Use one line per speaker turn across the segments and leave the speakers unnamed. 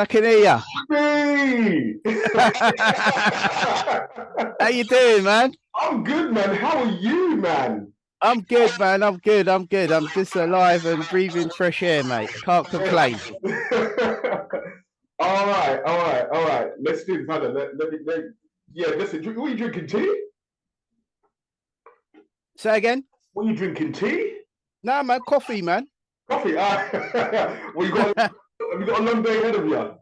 I can hear ya.
Hey!
How you doing, man?
I'm good, man. How are you, man?
I'm good, man. I'm good. I'm good. I'm just alive and breathing fresh air, mate. Can't complain.
All right, all right, all right. Let's do this. Hold on. Yeah, listen. What are you drinking? Tea?
Say again?
What are you drinking? Tea?
No, man. Coffee, man.
Coffee? Well, have you got a long day ahead of you?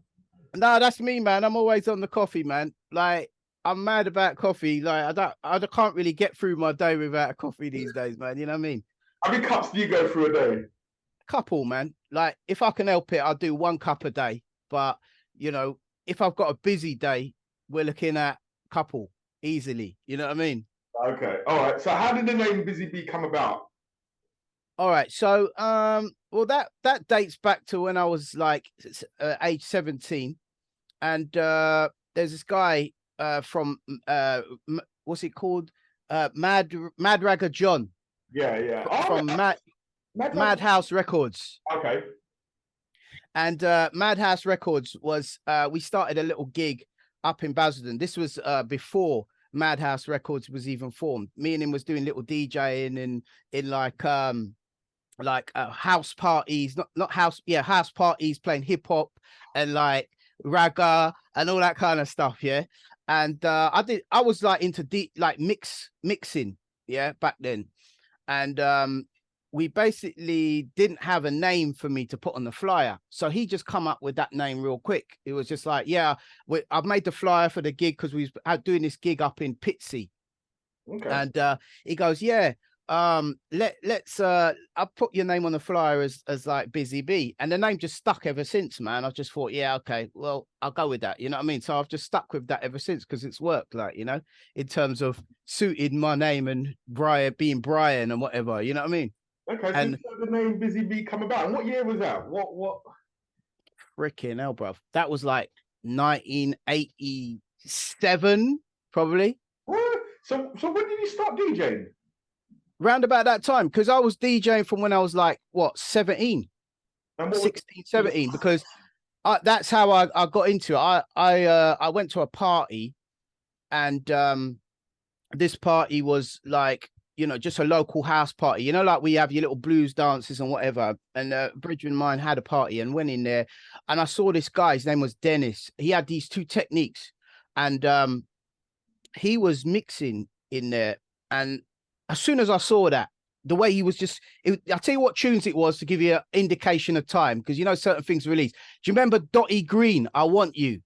No, that's me, man. I'm always on the coffee, man. Like I'm mad about coffee. Like I can't really get through my day without a coffee these days, man. You know what I mean?
How many cups do you go through a day?
Couple, man. Like if I can help it, I'll do 1 cup a day. But you know, if I've got a busy day, we're looking at couple easily. You know what I mean?
Okay, all right. So, how did the name Busy Bee come about?
All right. So, well, that dates back to when I was like age 17, and there's this guy from what's it called? Mad Ragger John
Yeah, yeah. Oh,
from
Mad.
Madhouse Records.
Okay.
And Madhouse Records was we started a little gig up in Basildon. This was before Madhouse Records was even formed. Me and him was doing little DJing in like house parties, not house, yeah, house parties, playing hip hop and like ragga and all that kind of stuff, yeah. And I was like into deep like mixing, yeah, back then. And we basically didn't have a name for me to put on the flyer, so he just come up with that name real quick. It was just like, yeah, I've made the flyer for the gig because we was out doing this gig up in Pitsea.
Okay.
And he goes, yeah, let's I'll put your name on the flyer as like Bizzy Bee, and the name just stuck ever since, man. I just thought, yeah, okay, well, I'll go with that, you know what I mean? So I've just stuck with that ever since because it's worked, like, you know, in terms of suiting my name and Brian being Brian and whatever, you know what I mean?
Okay, so
And
the name Busy Bee come about. And what year was that? What?
freaking hell, bro, that was like 1987 probably.
What? So when did you start DJing?
Round about that time, because I was DJing from when I was like what 17,
And what
16, 17, because that's how I got into it. I went to a party, and this party was like, you know, just a local house party. You know, like we have your little blues dances and whatever. And Bridget and mine had a party and went in there, and I saw this guy. His name was Dennis. He had these two techniques, and he was mixing in there. And as soon as I saw that, the way he was just, I'll tell you what tunes it was to give you an indication of time, because you know certain things released. Do you remember Dotty Green, I Want You?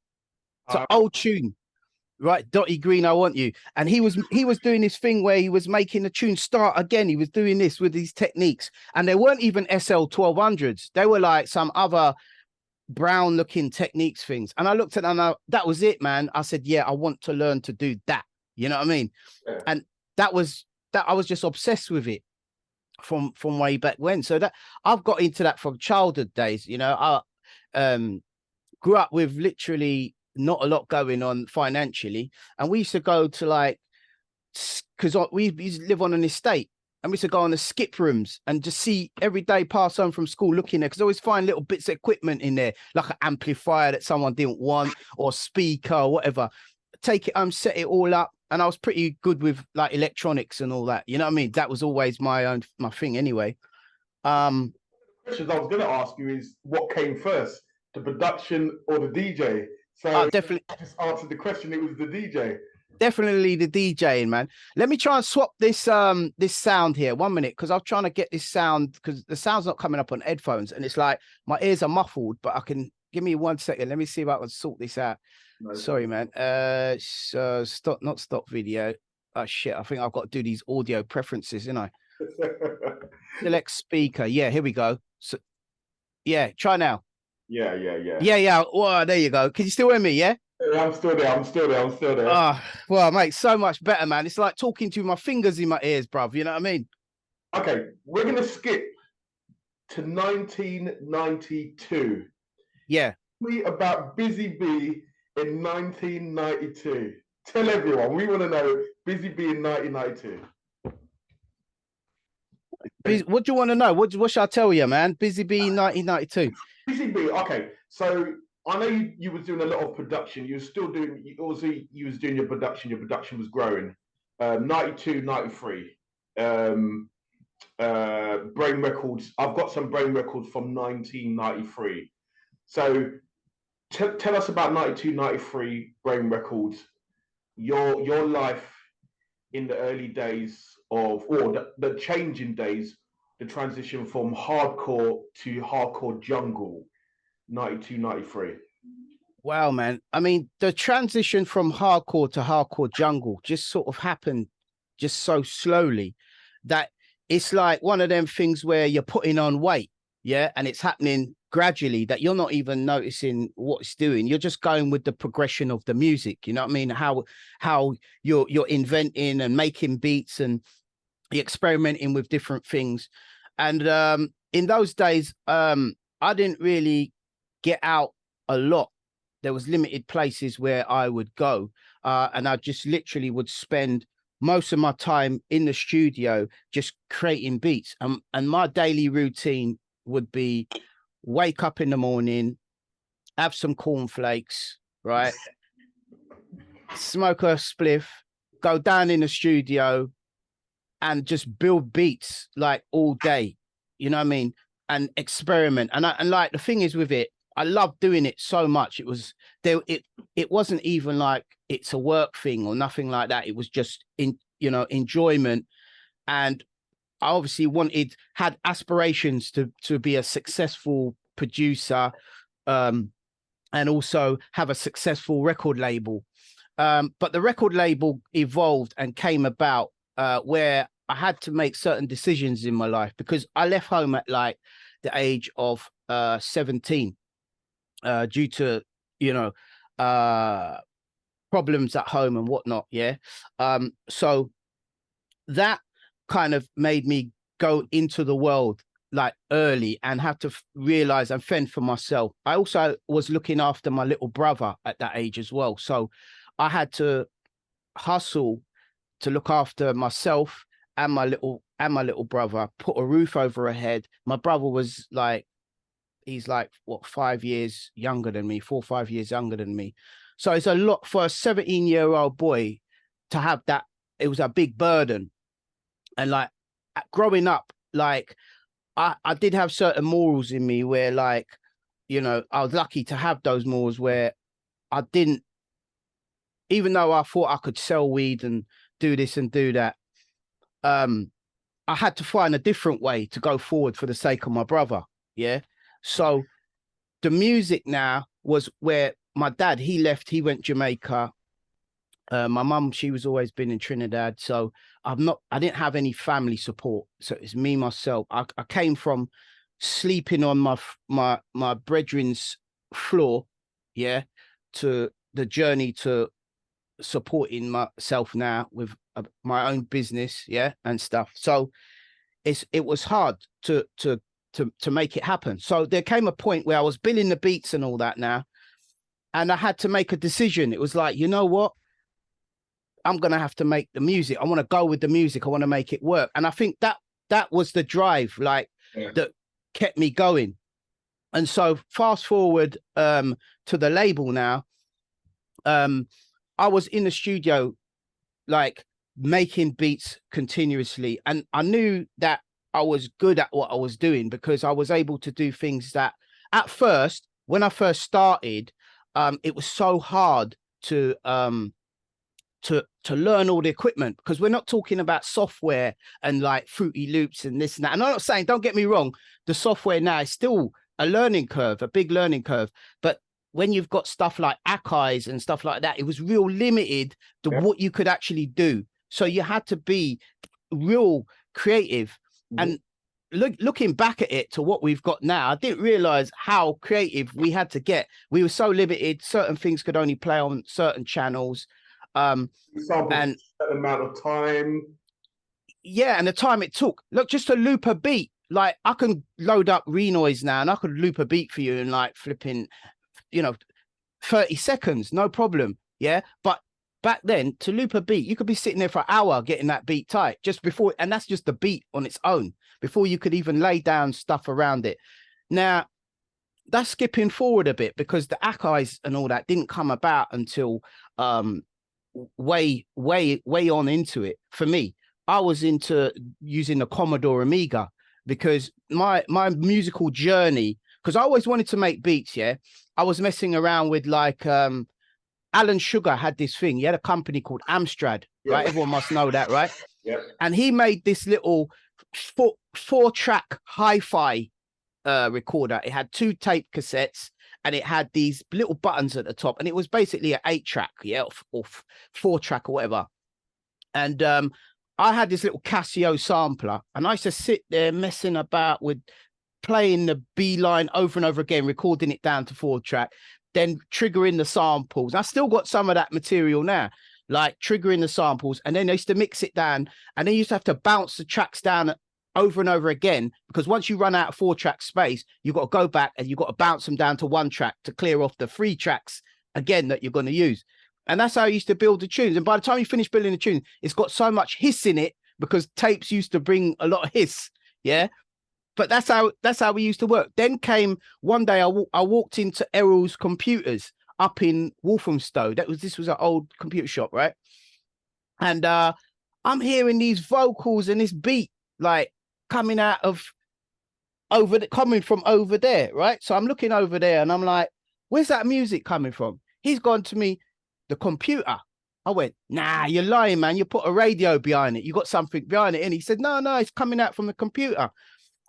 It's an old tune, right? Dotty Green, I Want You. And he was doing this thing where he was making the tune start again. He was doing this with these techniques, and they weren't even SL 1200s. They were like some other brown looking techniques things. And I looked at them, and that was it, man. I said, yeah, I want to learn to do that. You know what I mean?
Yeah.
And that was that. I was just obsessed with it from way back when. So that I've got into that from childhood days. You know, I grew up with literally not a lot going on financially, and we used to go to like, because we used to live on an estate, and we used to go on the skip rooms and just see every day pass home from school looking there, because I always find little bits of equipment in there, like an amplifier that someone didn't want, or speaker or whatever. Take it home, set it all up, and I was pretty good with like electronics and all that. You know what I mean? That was always my thing anyway.
Questions I was going to ask you is what came first, the production or the DJ? So
Definitely,
I just answered the question. It was the DJ.
definitely the DJing, man. Let me try and swap this this sound here 1 minute, because I'm trying to get this sound, because the sound's not coming up on headphones, and it's like my ears are muffled. But I can, give me 1 second. Let me see if I can sort this out.
No,
Sorry, man. So stop video. Oh shit, I think I've got to do these audio preferences, you know. Select speaker. Yeah, here we go. So yeah, try now.
yeah.
Well, there you go. Can you still hear me? Yeah.
I'm still there. I'm still there. I'm still there.
Oh, well, mate, so much better, man. It's like talking to my fingers in my ears, bruv. You know what I mean?
Okay, we're gonna skip to 1992.
Yeah.
Tell me about Busy Bee in 1992. Tell everyone. We want to know Busy Bee in 1992.
What do you want to know? What shall I tell you, man? Busy Bee 1992.
Busy Bee. Okay, so I know you was doing a lot of production. You were still doing, you was doing your production. Your production was growing. 92, 93. Brain Records. I've got some Brain Records from 1993. So tell us about 92, 93 Brain Records. Your life in the early days of, or the changing days, the transition from hardcore to hardcore jungle, 92, 93.
Wow, man. I mean, the transition from hardcore to hardcore jungle just sort of happened just so slowly that it's like one of them things where you're putting on weight, yeah, and it's happening gradually that you're not even noticing what it's doing. You're just going with the progression of the music. You know what I mean? How you're inventing and making beats and you're experimenting with different things. And in those days, I didn't really get out a lot. There was limited places where I would go, and I just literally would spend most of my time in the studio just creating beats. And my daily routine would be wake up in the morning, have some cornflakes, right? Smoke a spliff, go down in the studio and just build beats like all day. You know what I mean? And experiment. And like the thing is with it, I love doing it so much. It was there. It wasn't even like it's a work thing or nothing like that. It was just enjoyment. And I obviously had aspirations to be a successful producer, and also have a successful record label. But the record label evolved and came about where I had to make certain decisions in my life because I left home at like the age of 17. Due to problems at home and whatnot. Yeah. So that kind of made me go into the world like early and have to realize and fend for myself. I also was looking after my little brother at that age as well. So I had to hustle to look after myself and my little brother, put a roof over her head. My brother was like, he's like, what, 5 years younger than me, 4 or 5 years younger than me. So it's a lot for a 17-year-old boy to have that. It was a big burden. And like growing up, like I did have certain morals in me where like, I was lucky to have those morals where I didn't, even though I thought I could sell weed and do this and do that, I had to find a different way to go forward for the sake of my brother. Yeah. So the music now was where my dad, he went Jamaica. My mum, she was always been in Trinidad. So I didn't have any family support. So it's me, myself. I came from sleeping on my brethren's floor, yeah, to the journey to supporting myself now with my own business, yeah, and stuff. So it was hard to make it happen. So there came a point where I was billing the beats and all that now, and I had to make a decision. It was like, you know what? I'm going to have to make the music. I want to go with the music. I want to make it work. And I think that was the drive, like that kept me going. And so fast forward to the label now, I was in the studio, like making beats continuously. And I knew that I was good at what I was doing because I was able to do things that at first, when I first started, it was so hard to learn all the equipment because we're not talking about software and like Fruity Loops and this and that. And I'm not saying, don't get me wrong, the software now is still a learning curve, a big learning curve. But when you've got stuff like Ackeyes and stuff like that, it was real limited to what you could actually do. So you had to be real creative. And looking back at it to what we've got now, I didn't realize how creative we had to get. We were so limited. Certain things could only play on certain channels. And
an amount of time.
Yeah, and the time it took. Look, just to loop a beat. Like I can load up Renoise now and I could loop a beat for you in like flipping, 30 seconds, no problem. Yeah. But back then, to loop a beat, you could be sitting there for an hour getting that beat tight just before, and that's just the beat on its own, before you could even lay down stuff around it. Now, that's skipping forward a bit, because the Ackeyes and all that didn't come about until way on into it. For me, I was into using the Commodore Amiga, because my musical journey, because I always wanted to make beats. Yeah, I was messing around with like Alan Sugar had this thing. He had a company called Amstrad, right? Everyone must know that, right?
Yeah.
And he made this little four-track hi-fi recorder. It had 2 tape cassettes, and it had these little buttons at the top, and it was basically an 8-track, yeah, or 4-track or whatever. And I had this little Casio sampler, and I used to sit there messing about with playing the B line over and over again, recording it down to 4-track, then triggering the samples. I still got some of that material now, like triggering the samples, and then I used to mix it down, and then you used to have to bounce the tracks down over and over again, because once you run out of 4-track space, you've got to go back and you've got to bounce them down to 1 track to clear off the 3 tracks again that you're going to use. And that's how I used to build the tunes. And by the time you finish building the tune, it's got so much hiss in it, because tapes used to bring a lot of hiss. Yeah. But that's how we used to work. Then came one day, I walked into Errol's Computers up in Walthamstow. This was an old computer shop, right? And I'm hearing these vocals and this beat like coming from over there, right? So I'm looking over there and I'm like, where's that music coming from? He's gone to me, the computer. I went, nah, you're lying, man. You put a radio behind it. You got something behind it. And he said, no, it's coming out from the computer.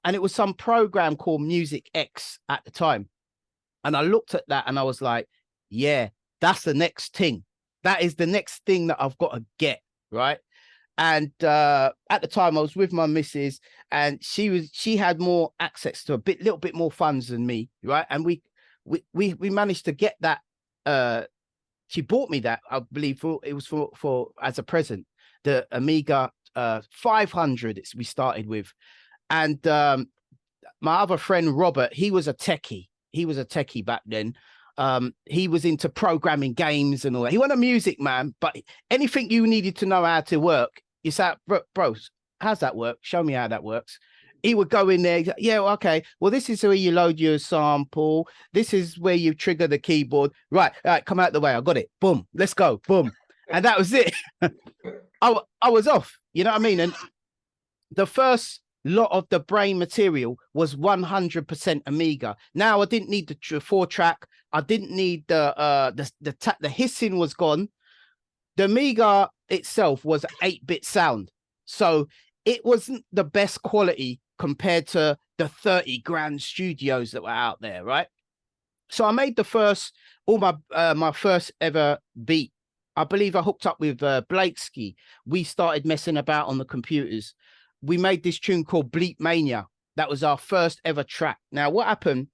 And it was some program called Music X at the time. And I looked at that and I was like, yeah, that's the next thing. That is the next thing that I've got to get, right? And at the time I was with my missus, and she had more access to little bit more funds than me, right? And we managed to get that. She bought me that, I believe, it was for as a present, the Amiga 500 we started with. And my other friend Robert, he was a techie. He was a techie back then. He was into programming games and all that. He wasn't a music man, but anything you needed to know how to work, you said, bro, how's that work? Show me how that works. He would go in there. Yeah, okay. Well, this is where you load your sample. This is where you trigger the keyboard. Right, come out the way. I got it. Boom. Let's go. Boom. And that was it. I was off. You know what I mean? And the first lot of the brain material was 100% Amiga. Now I didn't need the 4-track. I didn't need the hissing was gone. The Amiga itself was 8-bit sound, so it wasn't the best quality compared to the 30 grand studios that were out there, right? So I made my first ever beat. I believe I hooked up with Blakesky. We started messing about on the computers. We made this tune called Bleep Mania. That was our first ever track. Now, what happened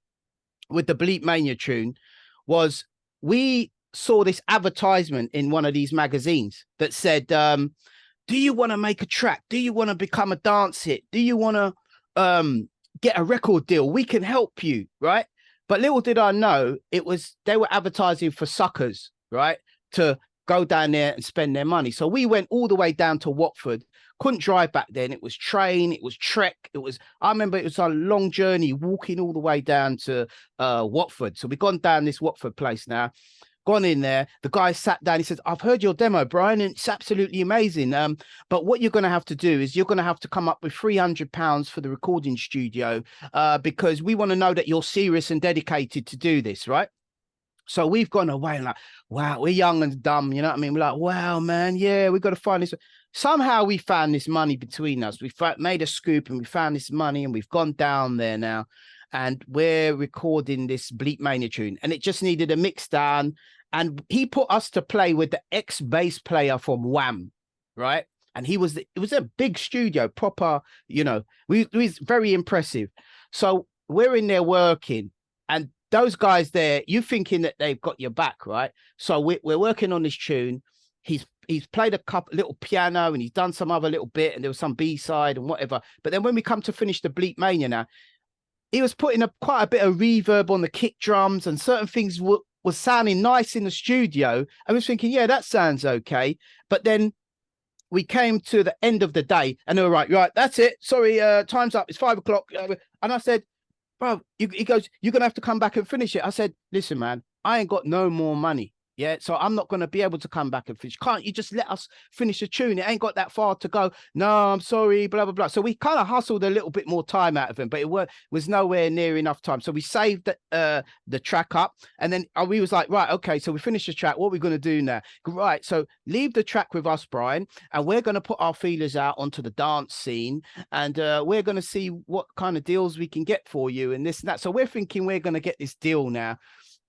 with the Bleep Mania tune was we saw this advertisement in one of these magazines that said, do you want to make a track? Do you want to become a dance hit? Do you want to get a record deal? We can help you, right? But little did I know, they were advertising for suckers, right? To go down there and spend their money. So we went all the way down to Watford. Couldn't drive back then. It was train, it was trek. I remember it was a long journey walking all the way down to Watford. So we've gone down this Watford place now, gone in there. The guy sat down. He says, I've heard your demo, Brian, and it's absolutely amazing. But what you're going to have to do is you're going to have to come up with £300 for the recording studio because we want to know that you're serious and dedicated to do this, right? So we've gone away and like, wow, we're young and dumb. You know what I mean? We're like, wow, man. Yeah, we've got to find this. Somehow we found this money between us. We made a scoop and we found this money and we've gone down there now and we're recording this Bleep Mania tune. And it just needed a mix down. And he put us to play with the ex-bass player from Wham, right? And it was a big studio, proper, you know, we was very impressive. So we're in there working and those guys there, you thinking that they've got your back, right? So we're working on this tune. He's played a little piano and he's done some other little bit and there was some B-side and whatever. But then when we come to finish the Bleep Mania now, he was putting quite a bit of reverb on the kick drums and certain things was sounding nice in the studio. I was thinking, yeah, that sounds okay. But then we came to the end of the day and they were right, that's it. Sorry, time's up. It's 5 o'clock. And I said, bro, he goes, you're gonna have to come back and finish it. I said, listen, man, I ain't got no more money. Yeah, so I'm not going to be able to come back and finish. Can't you just let us finish the tune? It ain't got that far to go. No, I'm sorry, blah, blah, blah. So we kind of hustled a little bit more time out of him, but it was nowhere near enough time. So we saved the track up, and then we was like, right, okay, so we finished the track. What are we going to do now? Right, so leave the track with us, Brian, and we're going to put our feelers out onto the dance scene, and we're going to see what kind of deals we can get for you and this and that. So we're thinking we're going to get this deal now.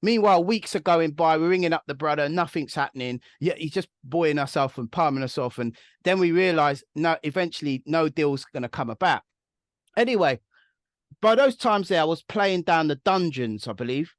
Meanwhile, weeks are going by. We're ringing up the brother. Nothing's happening. Yeah, he's just buoying us off and palming us off. And then we realize, no, eventually no deal's going to come about. Anyway, by those times there, I was playing down the dungeons, I believe.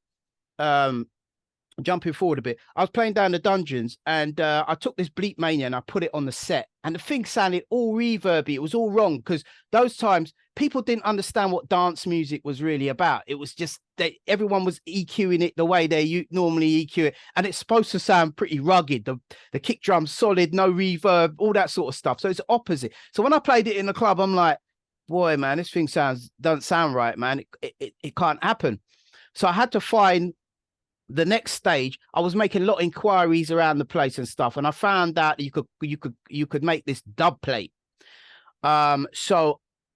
Jumping forward a bit, I was playing down the dungeons, and I took this Bleep Mania and I put it on the set, and the thing sounded all reverby. It was all wrong because those times people didn't understand what dance music was really about. It was just that everyone was EQing it the way they normally EQ it, and it's supposed to sound pretty rugged. The kick drum solid, no reverb, all that sort of stuff. So it's opposite. So when I played it in the club, I'm like, boy, man, this thing doesn't sound right, man. It can't happen. So I had to find the next stage. I was making a lot of inquiries around the place and stuff, and I found out you could make this dub plate. And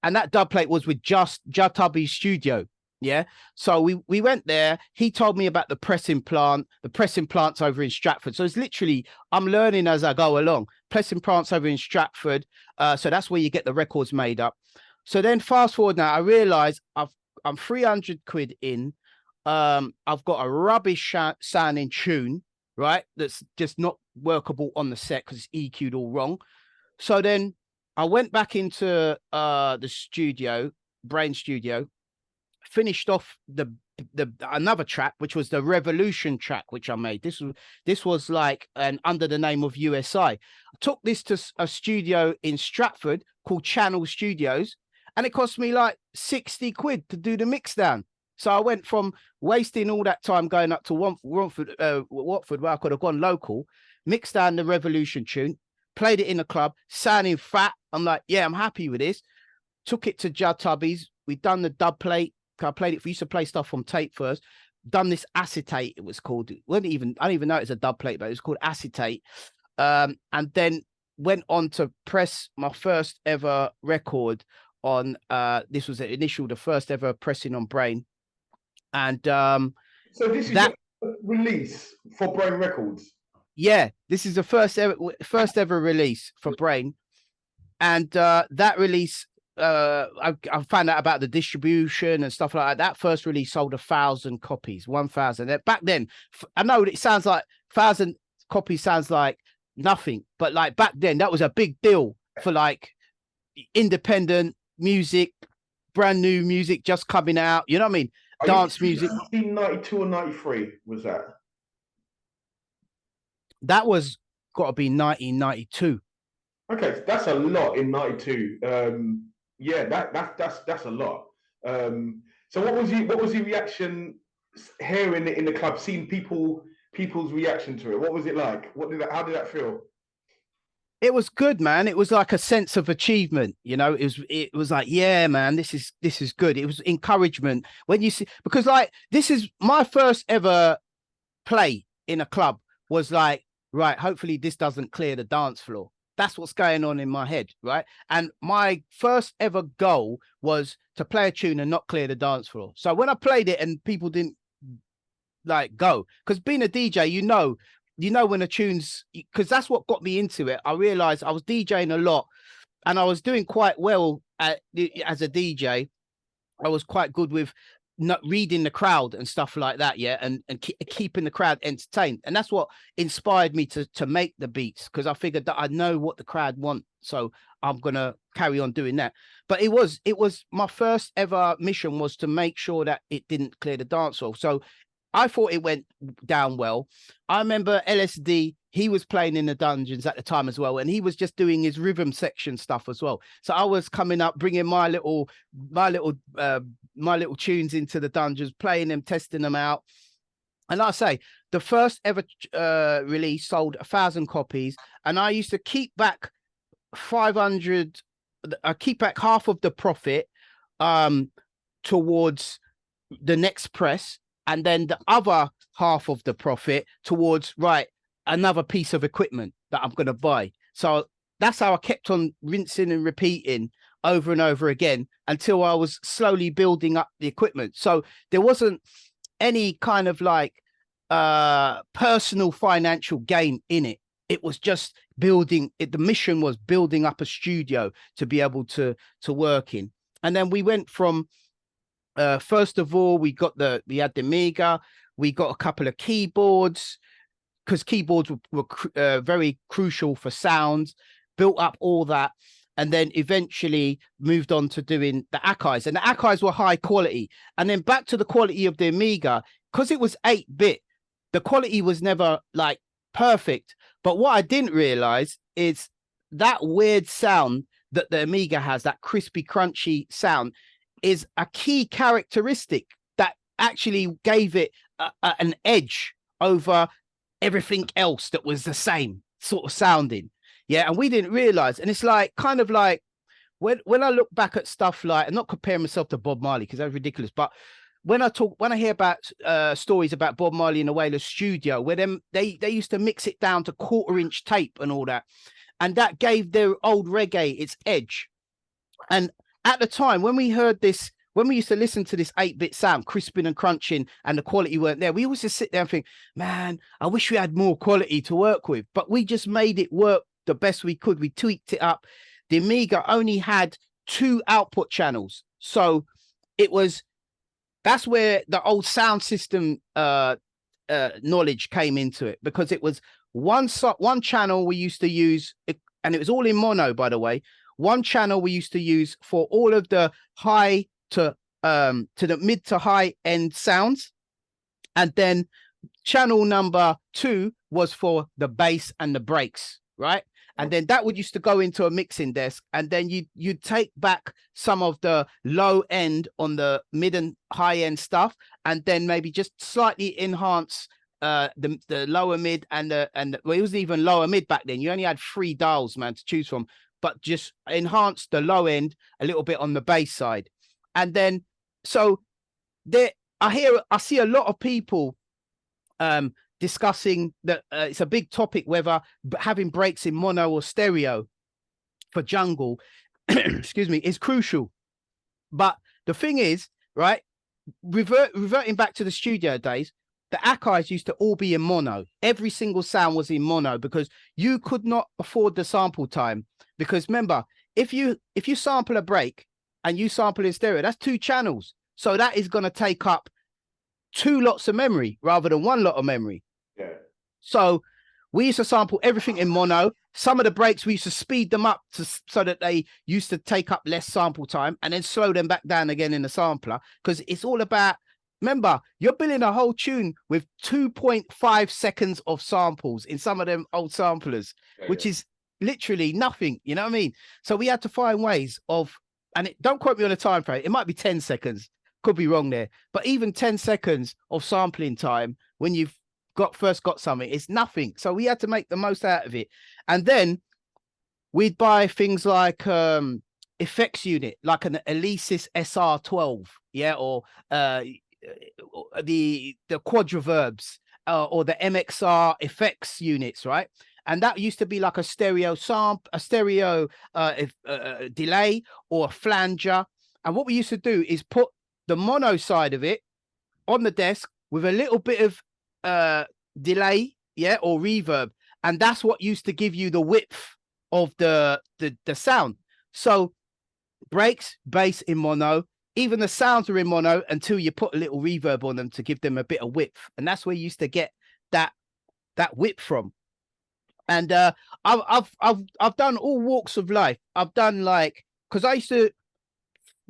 that dub plate was with just Tubby's studio. Yeah. So we went there. He told me about the pressing plant. The pressing plant's over in Stratford. So it's literally, I'm learning as I go along. Pressing plant's over in Stratford. So that's where you get the records made up. So then fast forward now, I realize I'm 300 quid in. I've got a rubbish sounding tune, right? That's just not workable on the set because it's EQ'd all wrong. So then I went back into the studio, Brain Studio, finished off the another track, which was the Revolution track, which I made. This was like under the name of USI. I took this to a studio in Stratford called Channel Studios, and it cost me like 60 quid to do the mix down. So I went from wasting all that time going up to Watford, where I could have gone local, mixed down the Revolution tune, played it in a club, sounding fat. I'm like, yeah, I'm happy with this. Took it to Judd Tubby's. We'd done the dub plate. I played it. We used to play stuff on tape first. Done this acetate, it was called. I didn't even know it was a dub plate, but it was called acetate. And then went on to press my first ever record on. This was the first ever pressing on Brain. And so
this is that release for Brain Records.
Yeah, this is the first ever release for Brain, and that release, I found out about the distribution and stuff like that. That first release sold 1,000 copies, 1,000. Back then, I know it sounds like 1,000 copies sounds like nothing, but like back then, that was a big deal for like independent music, brand new music just coming out. You know what I mean? Dance music.
1992 or 93 was that?
That was got to be 1992.
Okay, that's a lot in 92. Yeah, that's a lot. So what was your reaction hearing it in the club, seeing people's reaction to it? What was it like? How did that feel?
It was good, man. It was like a sense of achievement, you know. It was like, yeah, man, this is good. It was encouragement when you see, because like this is my first ever play in a club. Was like, right, hopefully this doesn't clear the dance floor. That's what's going on in my head, right? And my first ever goal was to play a tune and not clear the dance floor. So when I played it and people didn't like go, because being a DJ, you know when a tune's, because that's what got me into it. I realized I was DJing a lot and I was doing quite well as a DJ. I was quite good with not reading the crowd and stuff like that, yeah, and keeping the crowd entertained. And that's what inspired me to make the beats, because I figured that I know what the crowd want, so I'm gonna carry on doing that. But it was my first ever mission was to make sure that it didn't clear the dance hall. So I thought it went down well. I remember Ellis Dee, he was playing in the dungeons at the time as well, and he was just doing his rhythm section stuff as well. So I was coming up, bringing my little tunes into the dungeons, playing them, testing them out. And like I say, the first ever release sold 1,000 copies, and I used to keep back 500. I keep back half of the profit towards the next press, and then the other half of the profit towards another piece of equipment that I'm going to buy. So that's how I kept on rinsing and repeating over and over again until I was slowly building up the equipment. So there wasn't any kind of like personal financial gain in it. It was just building it. The mission was building up a studio to be able to work in. And then we went from first of all, we had the Amiga, we got a couple of keyboards, because keyboards were very crucial for sounds, built up all that, and then eventually moved on to doing the Akai's. And the Akai's were high quality. And then back to the quality of the Amiga, because it was 8-bit, the quality was never like perfect. But what I didn't realize is that weird sound that the Amiga has, that crispy, crunchy sound, is a key characteristic that actually gave it an edge over everything else that was the same sort of sounding. Yeah. And we didn't realize. And it's like kind of like when I look back at stuff like, I'm not comparing myself to Bob Marley because that's ridiculous, but when I hear about stories about Bob Marley in the Wailers studio, where they used to mix it down to 1/4-inch tape and all that, and that gave their old reggae its edge. And at the time when we heard this, when we used to listen to this 8-bit sound, crisping and crunching, and the quality weren't there, we always just sit there and think, man, I wish we had more quality to work with. But we just made it work the best we could. We tweaked it up. The Amiga only had 2 output channels. So that's where the old sound system knowledge came into it, because it was one channel we used to use, and it was all in mono, by the way. One channel we used to use for all of the high to the mid to high end sounds, and then channel number 2 was for the bass and the breaks, right? And then that would used to go into a mixing desk, and then you'd take back some of the low end on the mid and high end stuff, and then maybe just slightly enhance the lower mid and well, it wasn't even lower mid back then. You only had 3 dials, man, to choose from, but just enhance the low end a little bit on the bass side. And then so there, I see a lot of people discussing that it's a big topic whether having breaks in mono or stereo for jungle excuse me, is crucial. But the thing is, right, reverting back to the studio days, the Akai's used to all be in mono. Every single sound was in mono because you could not afford the sample time. Because remember, if you sample a break and you sample in stereo, that's 2 channels. So that is going to take up 2 lots of memory rather than 1 lot of memory.
Yeah.
So we used to sample everything in mono. Some of the breaks, we used to speed them up so that they used to take up less sample time, and then slow them back down again in the sampler. Because it's all about, remember, you're building a whole tune with 2.5 seconds of samples in some of them old samplers, which is literally nothing. You know what I mean? So we had to find ways of, and don't quote me on a time frame. It might be 10 seconds. Could be wrong there. But even 10 seconds of sampling time when you've first got something, it's nothing. So we had to make the most out of it. And then we'd buy things like effects unit, like an Alesis SR12, yeah, or the quadriverbs or the MXR effects units, right? And that used to be like a stereo delay or a flanger. And what we used to do is put the mono side of it on the desk with a little bit of delay, yeah, or reverb, and that's what used to give you the width of the sound. So breaks, bass in mono, even the sounds are in mono until you put a little reverb on them to give them a bit of width, and that's where you used to get that width from. And I've done all walks of life. I've done like, because I used to,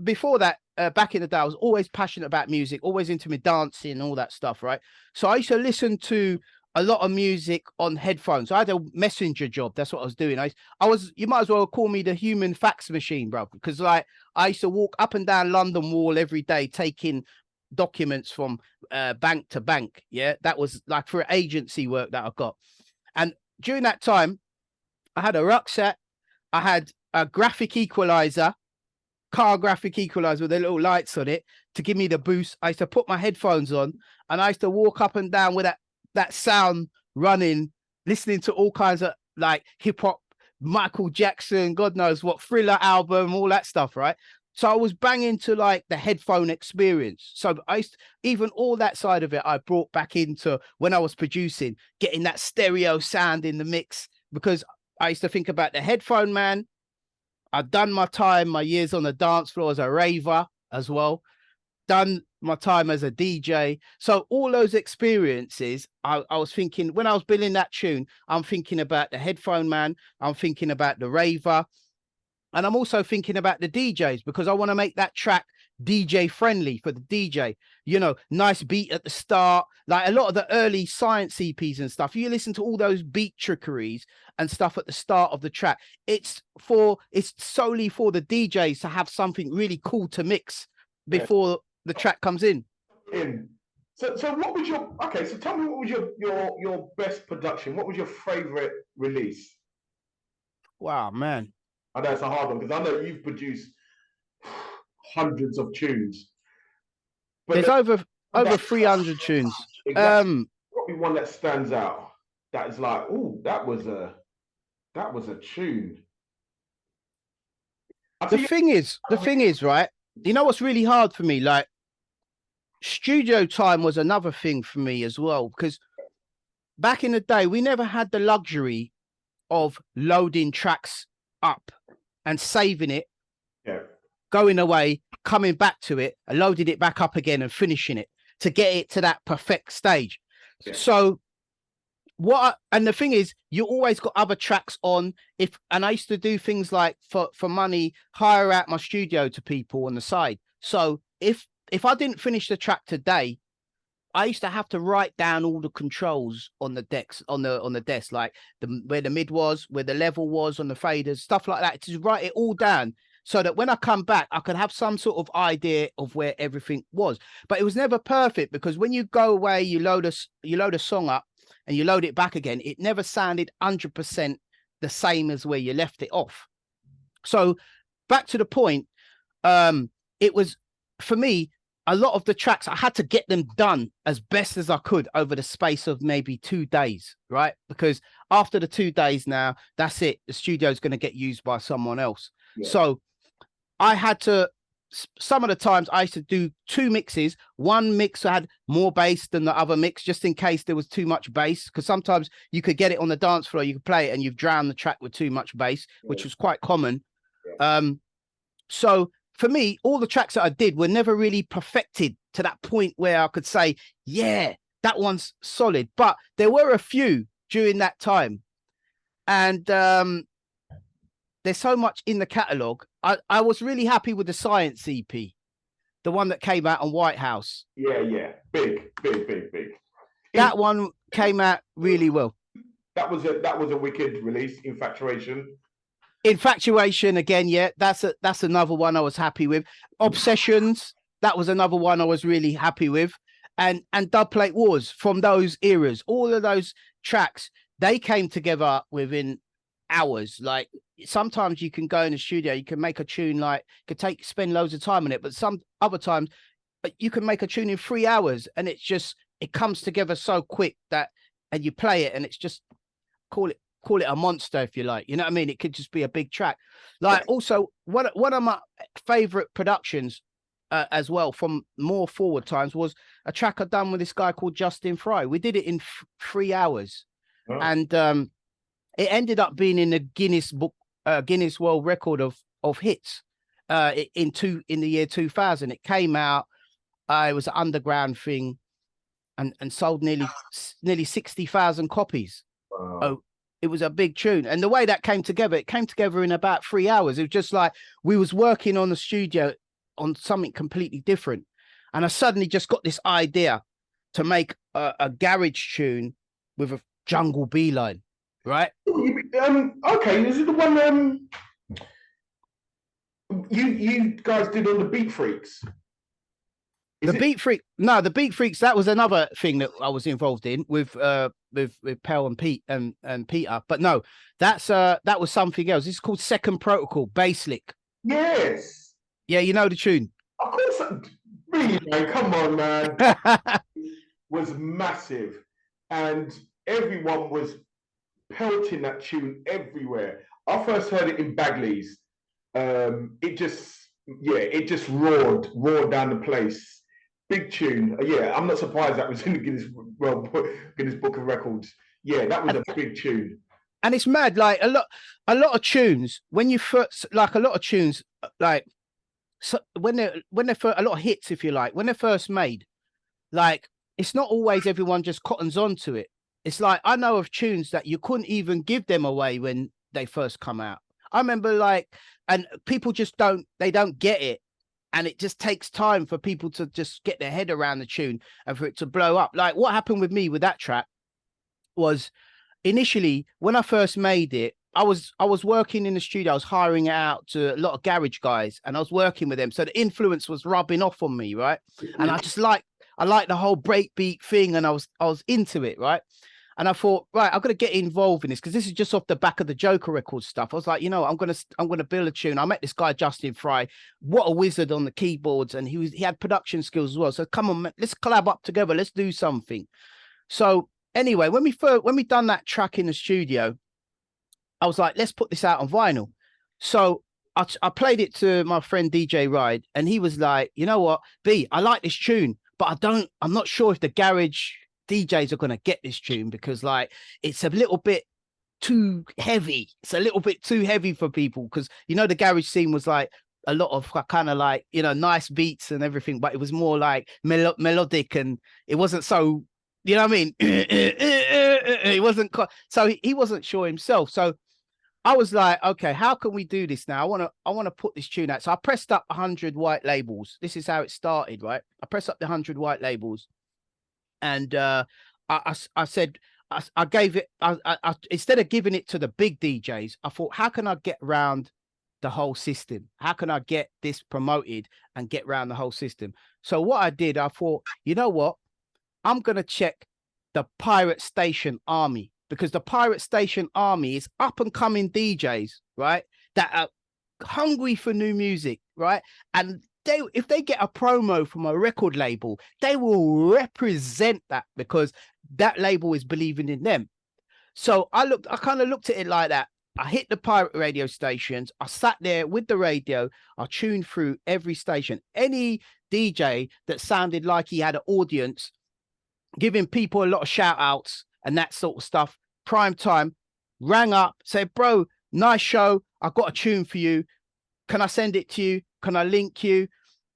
before that, back in the day, I was always passionate about music, always into me dancing and all that stuff, right? So I used to listen to a lot of music on headphones. I had a messenger job. That's what I was doing. I was, you might as well call me the human fax machine, bro, because like I used to walk up and down London Wall every day, taking documents from bank to bank. Yeah, that was like for agency work that I got. And during that time, I had a rucksack, I had a graphic equalizer, car graphic equalizer with the little lights on it to give me the boost. I used to put my headphones on and I used to walk up and down with that sound running, listening to all kinds of like hip hop, Michael Jackson, God knows what, Thriller album, all that stuff, right? So I was banging to like the headphone experience. So even all that side of it, I brought back into when I was producing, getting that stereo sound in the mix, because I used to think about the headphone man. I've done my years on the dance floor as a raver as well, done my time as a DJ. So all those experiences, I was thinking when I was building that tune, I'm thinking about the headphone man, I'm thinking about the raver, and I'm also thinking about the DJs because I want to make that track DJ friendly for the DJ. You know, nice beat at the start, like a lot of the early Science EPs and stuff. You listen to all those beat trickeries and stuff at the start of the track. It's solely for the DJs to have something really cool to mix before the track comes in.
So what was your so tell me, what was your best production? What was your favorite release?
Wow, man.
I know it's a hard one because I know you've produced hundreds of tunes.
But there's over 300 tunes.
Exactly. Probably one that stands out. That is like, oh, that was a tune.
The thing is, right? You know what's really hard for me? Like, studio time was another thing for me as well, because back in the day, we never had the luxury of loading tracks up and saving it, going away, coming back to it, and loading it back up again and finishing it to get it to that perfect stage. So and the thing is, you always got other tracks on. And I used to do things like for money, hire out my studio to people on the side. So if I didn't finish the track today, I used to have to write down all the controls on the decks, on the desk, like where the mid was, where the level was on the faders, stuff like that, to write it all down so that when I come back, I could have some sort of idea of where everything was. But it was never perfect, because when you go away, you load a song up and you load it back again, it never sounded 100% the same as where you left it off. So back to the point, it was, for me, a lot of the tracks, I had to get them done as best as I could over the space of maybe 2 days, right? Because after the 2 days now, that's it. The studio's going to get used by someone else. Yeah. So I had to, some of the times I used to do 2 mixes. One mix had more bass than the other mix, just in case there was too much bass. Because sometimes you could get it on the dance floor, you could play it and you've drowned the track with too much bass, which was quite common. Yeah. So for me, all the tracks that I did were never really perfected to that point where I could say, yeah, that one's solid. But there were a few during that time. And there's so much in the catalogue. I was really happy with the Science EP, the one that came out on White House.
Yeah. Big.
That one came out really well.
That was a wicked release,
Infatuation again, yeah, that's another one I was happy with. Obsessions, that was another one I was really happy with. And Dubplate Wars, from those eras, all of those tracks, they came together within hours. Like, sometimes you can go in the studio, you can make a tune, like, spend loads of time on it, but some other times you can make a tune in 3 hours and it comes together so quick and you play it and it's just, call it a monster, if you like, you know what I mean? It could just be a big track. Like, also one of my favorite productions as well from more forward times was a track I'd done with this guy called Justin Fry. We did it in 3 hours. Oh. And it ended up being in the Guinness World Record of hits in the year 2000. It came out, it was an underground thing and sold nearly 60,000 copies. Wow. Oh, it was a big tune. And the way that came together, it came together in about 3 hours. It was just like we was working on the studio on something completely different. And I suddenly just got this idea to make a garage tune with a jungle beeline, right?
Okay, is it the one you guys did on the Beat Freaks?
Beat Freaks, that was another thing that I was involved in with Pell and Pete and Peter. But no, that was something else. This is called Second Protocol, Bass Lick.
Yes.
Yeah, you know the tune.
Of course, really, man. Come on, man. Was massive, and everyone was pelting that tune everywhere. I first heard it in Bagley's. It just, yeah, it just roared down the place. Big tune. Yeah, I'm not surprised that was in the Guinness Book of Records. Yeah, that was a big tune.
And it's mad, like a lot of tunes, when you first, like a lot of tunes, like, so when they're first, a lot of hits, if you like, when they're first made, like, it's not always everyone just cottons on to it. It's like, I know of tunes that you couldn't even give them away when they first come out. I remember, like, and people just they don't get it. And it just takes time for people to just get their head around the tune and for it to blow up. Like, what happened with me with that track was, initially, when I first made it, I was working in the studio. I was hiring it out to a lot of garage guys, and I was working with them. So the influence was rubbing off on me, right? And I like the whole breakbeat thing, and I was into it, right? And I thought, right, I've got to get involved in this, because this is just off the back of the Joker record stuff. I was like, I'm gonna build a tune. I met this guy Justin Fry, what a wizard on the keyboards, and he had production skills as well. So come on, man, let's collab up together. Let's do something. So anyway, when we done that track in the studio, I was like, let's put this out on vinyl. So I played it to my friend DJ Ride, and he was like, you know what, B, I like this tune, but I'm not sure if the garage DJs are going to get this tune, because, like, it's a little bit too heavy. It's a little bit too heavy for people, because, the garage scene was like a lot of kind of like, nice beats and everything, but it was more like melodic, and it wasn't so, you know what I mean? It wasn't, so he wasn't sure himself. So I was like, okay, how can we do this now? I want to put this tune out. So I pressed up 100 white labels. This is how it started, right? I pressed up the 100 white labels, and I said, I gave it, I instead of giving it to the big DJs, I thought, how can I get around the whole system? How can I get this promoted and get around the whole system? So what I did, I thought, you know what? I'm going to check the Pirate Station Army, because the Pirate Station Army is up and coming DJs, right? That are hungry for new music, right? And if they get a promo from a record label, they will represent that, because that label is believing in them. So I kind of looked at it like that. I hit the pirate radio stations. I sat there with the radio. I tuned through every station. Any DJ that sounded like he had an audience, giving people a lot of shout outs and that sort of stuff, prime time, rang up, said, bro, nice show. I got a tune for you. Can I send it to you? Can I link you?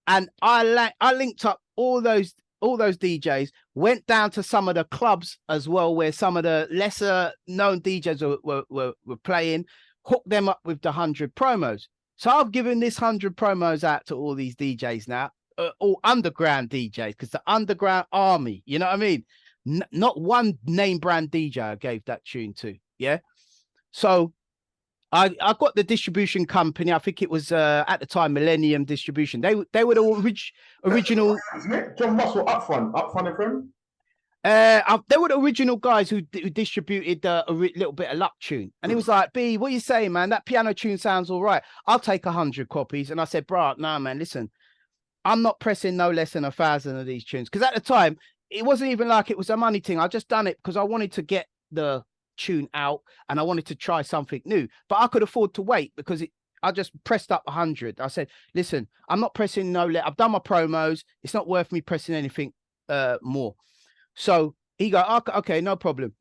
And I linked up all those DJs, went down to some of the clubs as well, where some of the lesser known DJs were playing, hooked them up with the 100 promos. So I've given this 100 promos out to all these DJs now, all underground DJs, because the underground army, you know what I mean? Not one name brand DJ I gave that tune to. Yeah. So I got the distribution company. I think it was at the time Millennium Distribution. They were the original.
Isn't it? John Russell up front of them.
They were the original guys who distributed a little bit of luck tune, and he was like, "B, what are you saying, man? That piano tune sounds all right. I'll take 100 copies." And I said, "Bro, nah, man, listen, I'm not pressing no less than 1,000 of these tunes, because at the time it wasn't even like it was a money thing. I just done it because I wanted to get the tune out and I wanted to try something new, but I could afford to wait, because I just pressed up 100. I said, listen, I'm not pressing I've done my promos. It's not worth me pressing anything more." So he go, okay, no problem.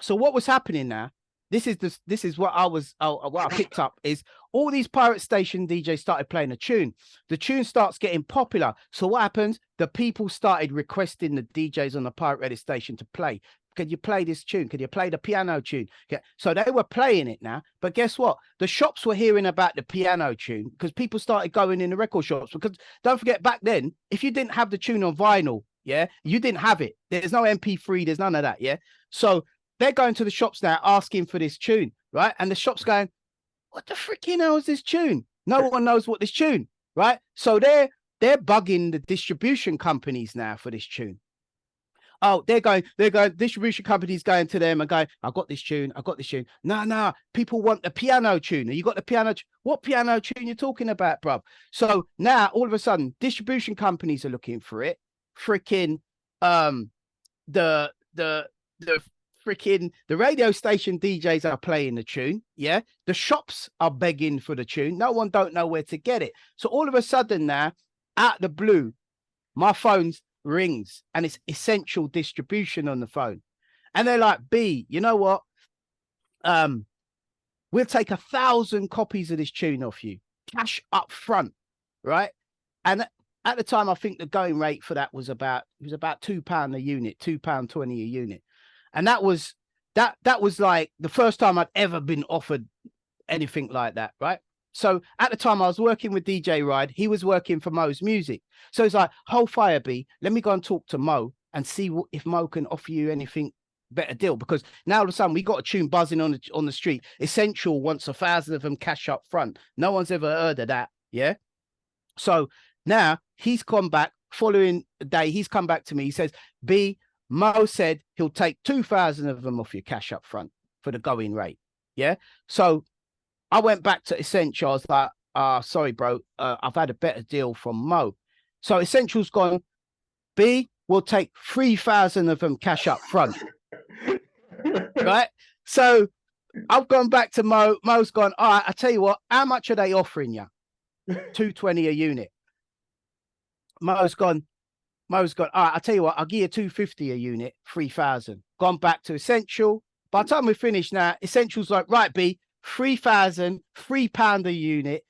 So what was happening now? This is what I picked up is all these pirate station DJs started playing a tune. The tune starts getting popular. So what happens? The people started requesting the DJs on the pirate radio station to play. Can you play this tune? Can you play the piano tune? Okay. So they were playing it now. But guess what? The shops were hearing about the piano tune, because people started going in the record shops. Because don't forget, back then, if you didn't have the tune on vinyl, yeah, you didn't have it. There's no MP3. There's none of that. Yeah. So they're going to the shops now asking for this tune, right? And the shop's going, what the freaking hell is this tune? No one knows what this tune, right? So they're bugging the distribution companies now for this tune. Oh, they're going, distribution companies going to them and going, I got this tune. No, people want the piano tune. You got the piano. What piano tune you talking about, bruv? So now all of a sudden, distribution companies are looking for it. Freaking the freaking the radio station DJs are playing the tune. Yeah. The shops are begging for the tune. No one don't know where to get it. So all of a sudden now, out the blue, my phone rings and it's Essential Distribution on the phone. And they're like, B, you know what? We'll take 1,000 copies of this tune off you, cash up front, right? And at the time, I think the going rate for that was about £2 a unit, £2.20 a unit. And that was like the first time I'd ever been offered anything like that, right? So at the time I was working with DJ Ride, he was working for Mo's Music. So it's like, hold fire, B, let me go and talk to Mo and see if Mo can offer you anything better deal. Because now all of a sudden we got a tune buzzing on the street. Essential wants 1,000 of them cash up front. No one's ever heard of that. Yeah. So now he's come back following the day. He's come back to me. He says, B, Mo said he'll take 2,000 of them off your cash up front for the going rate. Yeah. So I went back to Essential. I was like, sorry, bro. I've had a better deal from Mo. So Essential's gone, B, we'll take 3,000 of them cash up front. Right? So I've gone back to Mo. Mo's gone, all right, I tell you what, how much are they offering you? 220 a unit. Mo's gone, all right, I tell you what, I'll give you 250 a unit, 3,000. Gone back to Essential. By the time we finish now, Essential's like, right, B, 3,000, £3 a unit,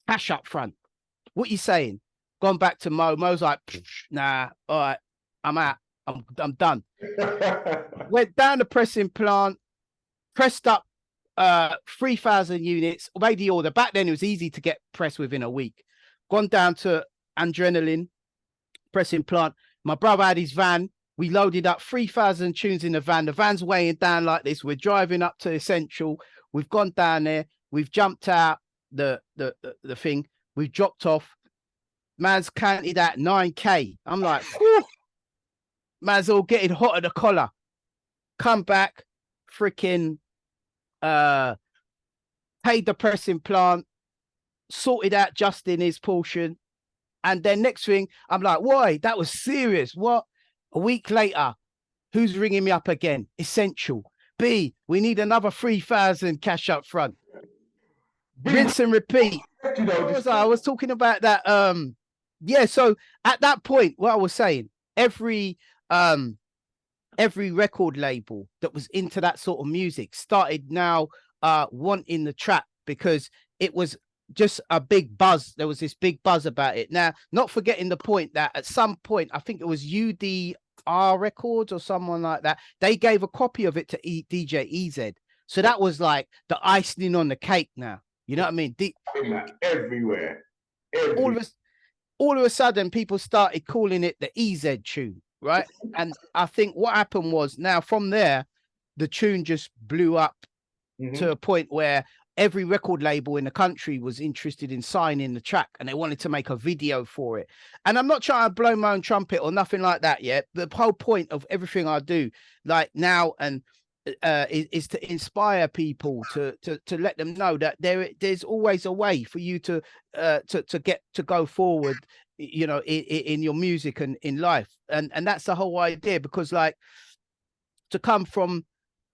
cash up front. What you saying? Gone back to Mo. Mo's like, nah, all right, I'm out. I'm done. Went down the pressing plant, pressed up 3,000 units, made the order. Back then it was easy to get pressed within a week. Gone down to Adrenaline pressing plant. My brother had his van. We loaded up 3,000 tunes in the van. The van's weighing down like this. We're driving up to Essential. We've gone down there. We've jumped out the thing. We've dropped off. Man's counted at 9K. I'm like, whew. Man's all getting hot at the collar. Come back, freaking paid the pressing plant, sorted out Justin his portion. And then next thing, I'm like, why? That was serious. What? A week later, who's ringing me up again? Essential. B, we need another 3,000 cash up front. Rinse and repeat. I was talking about that. Yeah, so at that point, what I was saying, every record label that was into that sort of music started now wanting the trap, because it was just a big buzz. There was this big buzz about it. Now, not forgetting the point that at some point, I think it was UDR Records or someone like that, they gave a copy of it to DJ EZ. So that was like the icing on the cake now. You know what I mean?
Everywhere.
All of a sudden, people started calling it the EZ tune, right? And I think what happened was, now from there, the tune just blew up to a point where every record label in the country was interested in signing the track, and they wanted to make a video for it. And I'm not trying to blow my own trumpet or nothing like that yet. The whole point of everything I do, like now and is to inspire people, to let them know that there's always a way for you to go forward, you know, in your music and in life. And that's the whole idea, because like, to come from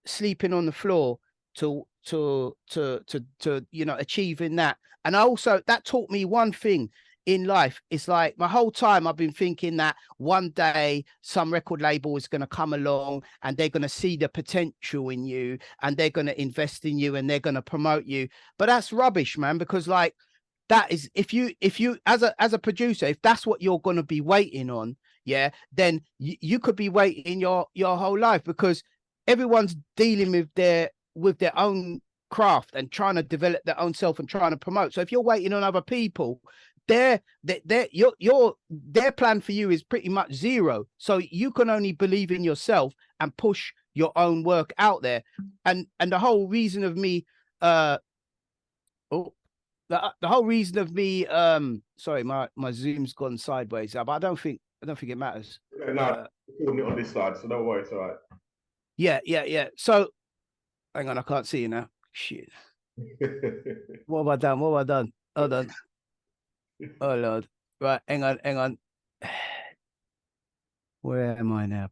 sleeping on the floor to you know, achieving that. And also that taught me one thing in life. It's like, my whole time I've been thinking that one day some record label is going to come along and they're going to see the potential in you and they're going to invest in you and they're going to promote you. But that's rubbish, man, because like, that is, if you as a producer, if that's what you're going to be waiting on, yeah, then you could be waiting your whole life, because everyone's dealing with their own craft and trying to develop their own self and trying to promote. So if you're waiting on other people, their plan for you is pretty much zero. So you can only believe in yourself and push your own work out there. And the whole reason of me the whole reason of me sorry, my zoom's gone sideways, but I don't think I don't think it matters.
No, recording it on this side, so don't worry, it's all right.
Yeah. So, hang on, I can't see you now. Shit. What have I done? What have I done? Hold on. Oh, Lord. Right, hang on. Where am I now?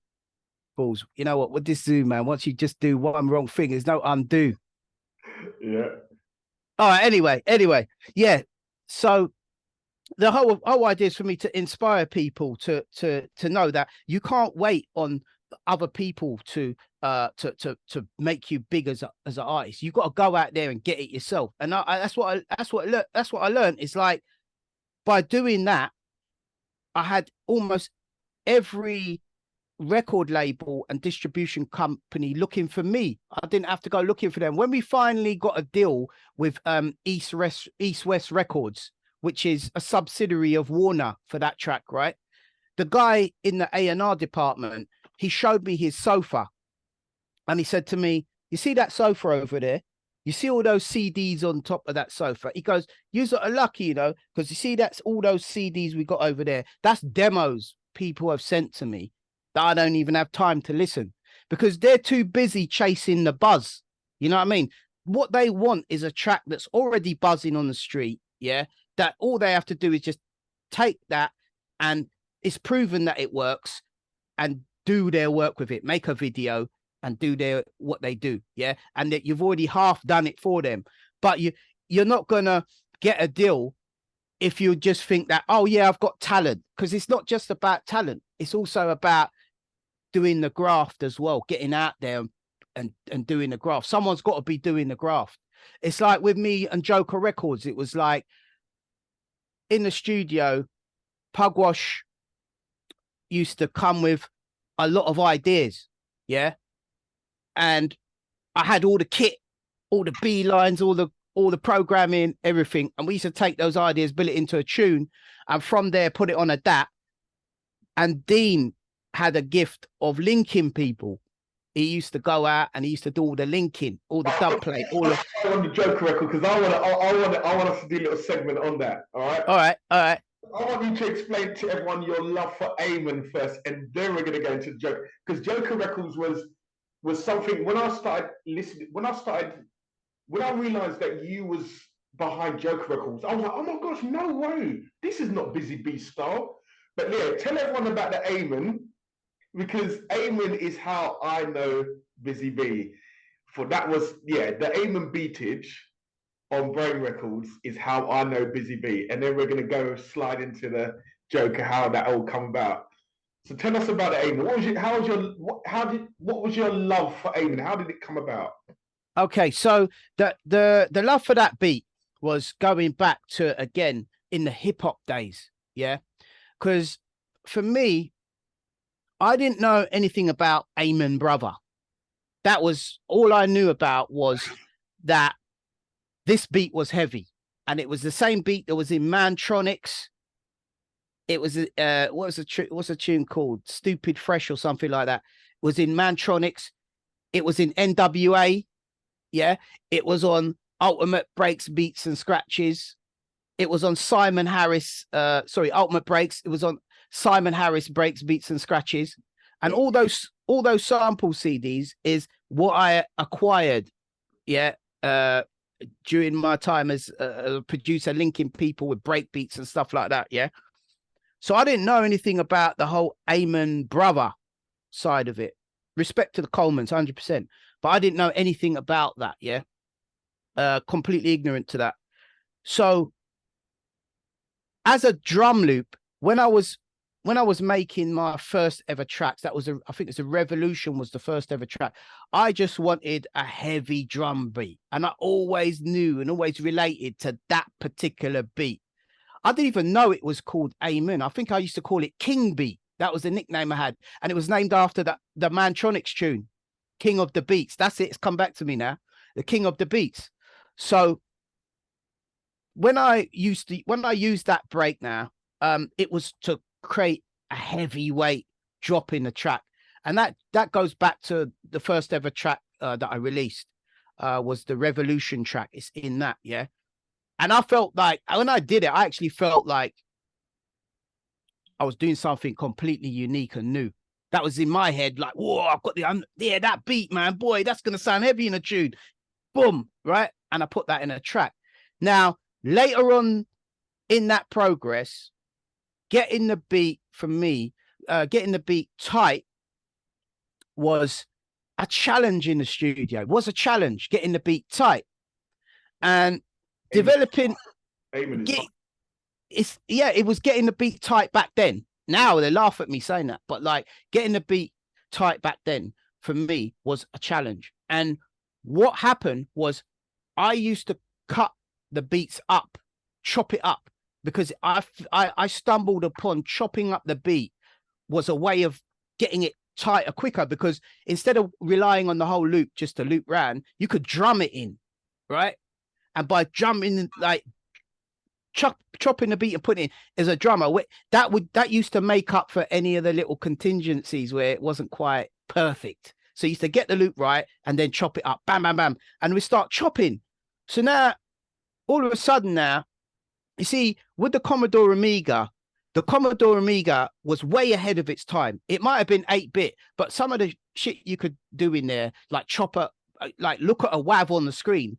Balls. You know what? With this Zoom, man, once you just do one wrong thing, there's no undo.
Yeah.
All right, anyway. Yeah. So the whole idea is for me to inspire people to know that you can't wait on other people to make you big as an artist. You've got to go out there and get it yourself. And that's what I learned. It's like by doing that, I had almost every record label and distribution company looking for me. I didn't have to go looking for them. When we finally got a deal with East West Records, which is a subsidiary of Warner for that track, right? The guy in the A&R department, he showed me his sofa and he said to me, you see that sofa over there? You see all those CDs on top of that sofa? He goes, you're lucky, you know, because you see that's all those CDs we got over there. That's demos people have sent to me that I don't even have time to listen because they're too busy chasing the buzz. You know what I mean? What they want is a track that's already buzzing on the street. Yeah. That all they have to do is just take that and it's proven that it works and do their work with it, make a video and do what they do. Yeah. And that you've already half done it for them, but you're not going to get a deal if you just think that, oh yeah, I've got talent, because it's not just about talent. It's also about doing the graft as well, getting out there and doing the graft. Someone's got to be doing the graft. It's like with me and Joker Records, it was like in the studio, Pugwash used to come with a lot of ideas. Yeah. And I had all the kit, all the B lines, all the programming, everything. And we used to take those ideas, build it into a tune, and from there put it on a DAT. And Dean had a gift of linking people. He used to go out and he used to do all the linking, all the dubplate, all the
on the Joker record because I want us to do a little segment on that. All right.
All right.
I want you to explain to everyone your love for Eamon first, and then we're going to go into the Joker, because Joker Records was something when I started listening. When I realized that you was behind Joker Records, I was like, oh my gosh, no way, this is not Bizzy B style. But yeah, tell everyone about the Eamon, because Eamon is how I know Bizzy B. For that was the Eamon beatage on Brain Records is how I know Bizzy B, and then we're going to go slide into the Joker, how that all come about. So tell us about the Eamon. What was your love for Eamon? How did it come about?
Okay, so the love for that beat was going back to, again, in the hip hop days, yeah, because for me, I didn't know anything about Eamon Brother. That was all I knew about, was that this beat was heavy, and it was the same beat that was in Mantronics. It was what's a tune called? Stupid Fresh or something like that. It was in Mantronics. It was in NWA. Yeah, it was on Ultimate Breaks, Beats and Scratches. It was on Simon Harris. Ultimate Breaks. It was on Simon Harris Breaks, Beats and Scratches, and all those sample CDs is what I acquired. Yeah, during my time as a producer, linking people with break beats and stuff like that. Yeah. So I didn't know anything about the whole Eamon Brother side of it. Respect to the Colemans, 100%. But I didn't know anything about that. Yeah. Completely ignorant to that. So as a drum loop, when I was making my first ever tracks, I think it's a Revolution was the first ever track. I just wanted a heavy drum beat. And I always knew and always related to that particular beat. I didn't even know it was called Eamon. I think I used to call it King Beat. That was the nickname I had. And it was named after the Mantronics tune, King of the Beats. That's it. It's come back to me now. The King of the Beats. So when I used that break now, it was to create a heavyweight drop in the track. And that goes back to the first ever track that I released, was the Revolution track. It's in that, yeah. And I felt like when I did it, I actually felt like I was doing something completely unique and new. That was in my head, like, whoa, I've got yeah, that beat, man, boy, that's gonna sound heavy in a tune. Boom, right? And I put that in a track. Now, later on in that progress, getting the beat for me, getting the beat tight was a challenge in the studio. It was a challenge getting the beat tight. And developing it was getting the beat tight back then. Now they laugh at me saying that, but like getting the beat tight back then for me was a challenge. And what happened was I used to cut the beats up, chop it up, because I stumbled upon chopping up the beat was a way of getting it tighter quicker, because instead of relying on the whole loop just to loop round, you could drum it in, right? And by drumming, like chopping the beat and putting it in as a drummer, that used to make up for any of the little contingencies where it wasn't quite perfect. So you used to get the loop right and then chop it up, bam, bam, bam, and we start chopping. So now, all of a sudden now, you see, with the Commodore Amiga was way ahead of its time. It might have been 8-bit, but some of the shit you could do in there, like chopper, like look at a WAV on the screen,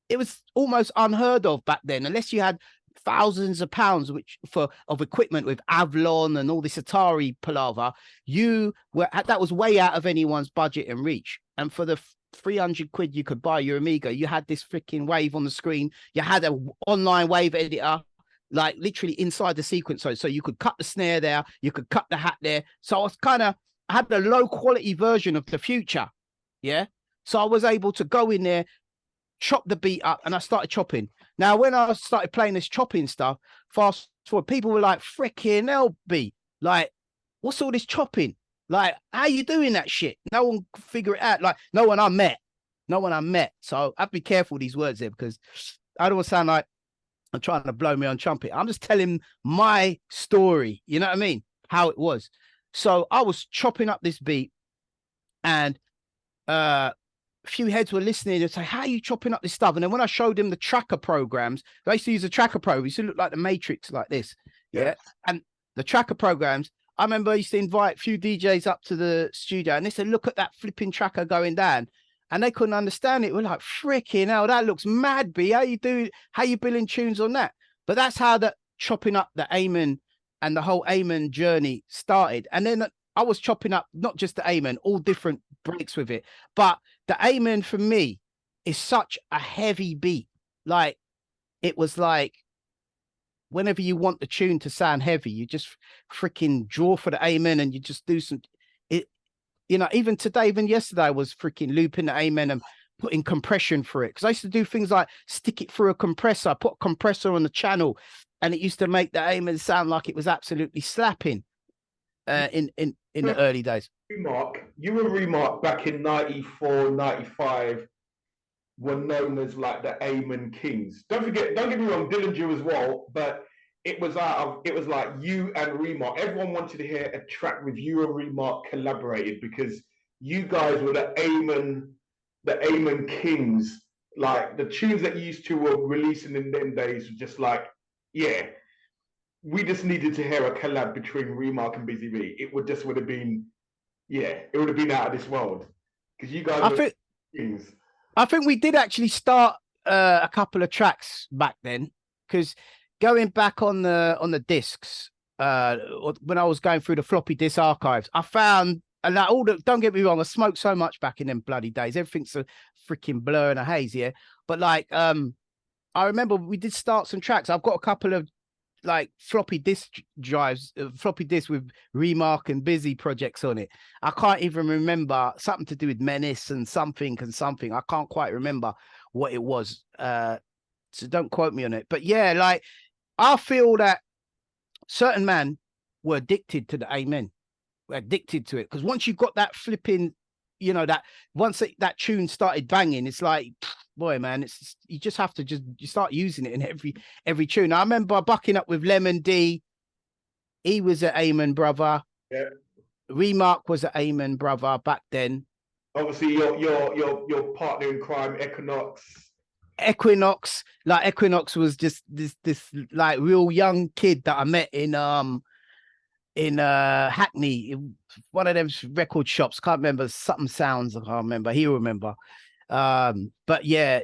it was almost unheard of back then, unless you had thousands of pounds of equipment with Avalon and all this Atari palaver. That was way out of anyone's budget and reach. And for the 300 quid you could buy your Amiga, you had this freaking wave on the screen. You had an online wave editor, like literally inside the sequencer. So you could cut the snare there, you could cut the hat there. So I had the low quality version of the future. Yeah. So I was able to go in there, chop the beat up, and I started chopping. Now, when I started playing this chopping stuff, fast forward, people were like, freaking hell, B, like, what's all this chopping? Like, how you doing that shit? No one could figure it out. Like, no one I met. So I have to be careful with these words there, because I don't want to sound like I'm trying to blow me on trumpet. I'm just telling my story. You know what I mean? How it was. So I was chopping up this beat, and a few heads were listening and say, how are you chopping up this stuff? And then when I showed them the tracker programs, I used to use a tracker program. It used to look like the Matrix, like this. Yeah. And the tracker programs, I remember I used to invite a few DJs up to the studio, and they said, look at that flipping tracker going down. And they couldn't understand it. We're like, freaking hell, that looks mad, B. How you billing tunes on that? But that's how the chopping up the Amen and the whole Amen journey started. And then I was chopping up not just the Amen, all different breaks with it. But the Amen for me is such a heavy beat. Like, it was like, whenever you want the tune to sound heavy, you just freaking draw for the Amen and you just do some, even today, even yesterday, I was freaking looping the Amen and putting compression for it. Because I used to do things like stick it through a compressor, put a compressor on the channel, and it used to make the Amen sound like it was absolutely slapping in the early days.
Remarc, you and Remarc back in 94, 95 were known as like the Amen Kings. Don't get me wrong, Dillinger as well, but it was like you and Remarc. Everyone wanted to hear a track with you and Remarc collaborated, because you guys were the Amen Kings. Like, the tunes that you used to were releasing in them days were just like, yeah, we just needed to hear a collab between Remarc and Bizzy B. It would have been, yeah, it would have been out of this world, because you guys were kings.
I think we did actually start a couple of tracks back then, because going back on the discs, when I was going through the floppy disk archives, I found, and like don't get me wrong, I smoked so much back in them bloody days. Everything's a freaking blur and a haze, yeah. But like, I remember we did start some tracks. I've got a couple of like floppy disk drives, floppy disk with Remarc and Bizzy projects on it. I can't even remember, something to do with Menace and something. I can't quite remember what it was. So don't quote me on it. But yeah, like, I feel that certain men were addicted to the Amen. We're addicted to it, because once you got that flipping, that once that tune started banging, it's like, boy, man, you just have to you start using it in every tune. I remember bucking up with Lemon D. He was an Amen brother.
Yeah.
Remarc was an Amen brother back then.
Obviously, your partner in crime,
Equinox was just this like real young kid that I met in Hackney, one of them record shops. Can't remember, something sounds. I can't remember. He'll remember. But yeah,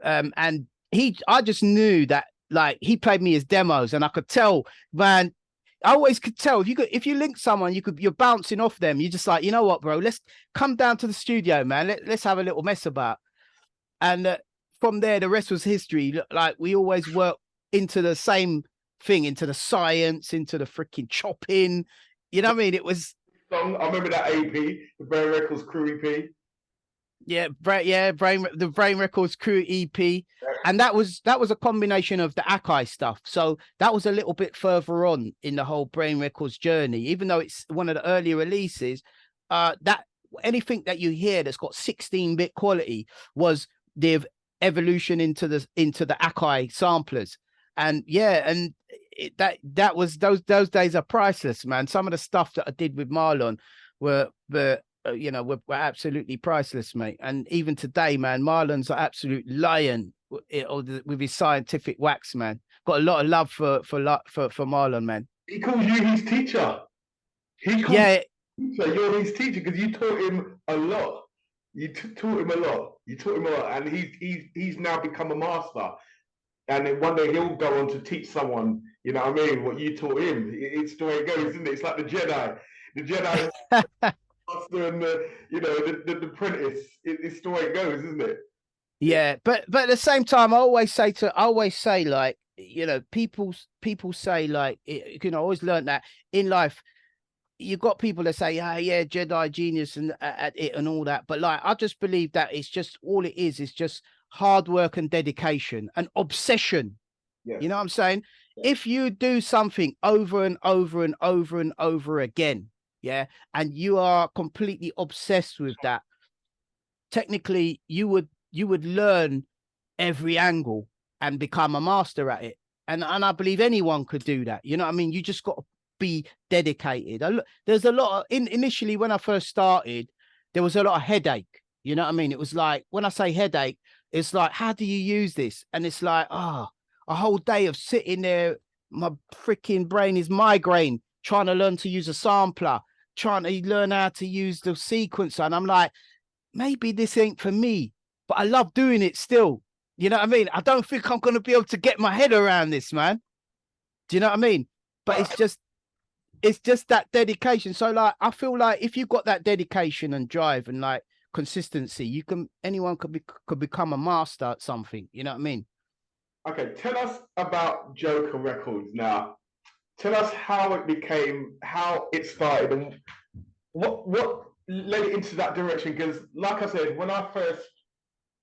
and I just knew that, like, he played me his demos, and I could tell, man. I always could tell if you link someone, you're bouncing off them. You're just like, you know what, bro? Let's come down to the studio, man. Let's have a little mess about. And from there, the rest was history. Like, we always work into the same thing, into the science, into the freaking chopping. You know what I mean? It was.
I remember that AP, the Brain Records Crew EP.
Yeah, the Brain Records Crew EP, and that was a combination of the Akai stuff. So that was a little bit further on in the whole Brain Records journey, even though it's one of the earlier releases. That anything that you hear that's got 16-bit quality was the evolution into the Akai samplers, and yeah, and that was those days are priceless, man. Some of the stuff that I did with Marlon were were absolutely priceless, mate. And even today, man, Marlon's an absolute lion with his scientific wax, man. Got a lot of love for Marlon, man.
He calls you his teacher. You're his teacher because you taught him a lot. You taught him a lot. And he's now become a master. And then one day he'll go on to teach someone, you know what I mean, what you taught him. It's the way it goes, isn't it? It's like the Jedi. The Jedi and the apprentice. It's the way it goes, isn't it?
Yeah, but at the same time, I always say, like, you know, people say, like, you can always learn that in life. You've got people that say, yeah, Jedi genius and at it and all that, but like, I just believe that it's just all it is just hard work and dedication and obsession. Yes. You know what I'm saying? Yes. If you do something over and over and over and over again, yeah, and you are completely obsessed with that, technically you would learn every angle and become a master at it. And I believe anyone could do that. You know what I mean? You just got to be dedicated. There's a lot of, initially when I first started, there was a lot of headache. You know what I mean? It was like, when I say headache, it's like, how do you use this? And it's like, a whole day of sitting there, my freaking brain is migraine, trying to learn to use a sampler, trying to learn how to use the sequencer. And I'm like, maybe this ain't for me, but I love doing it still. You know what I mean? I don't think I'm going to be able to get my head around this, man. Do you know what I mean? But it's just that dedication. So like, I feel like if you've got that dedication and drive and like consistency, anyone could become a master at something. You know what I mean?
Okay, tell us about Joker Records now. Tell us how it started, and what led it into that direction. Because, like I said, when I first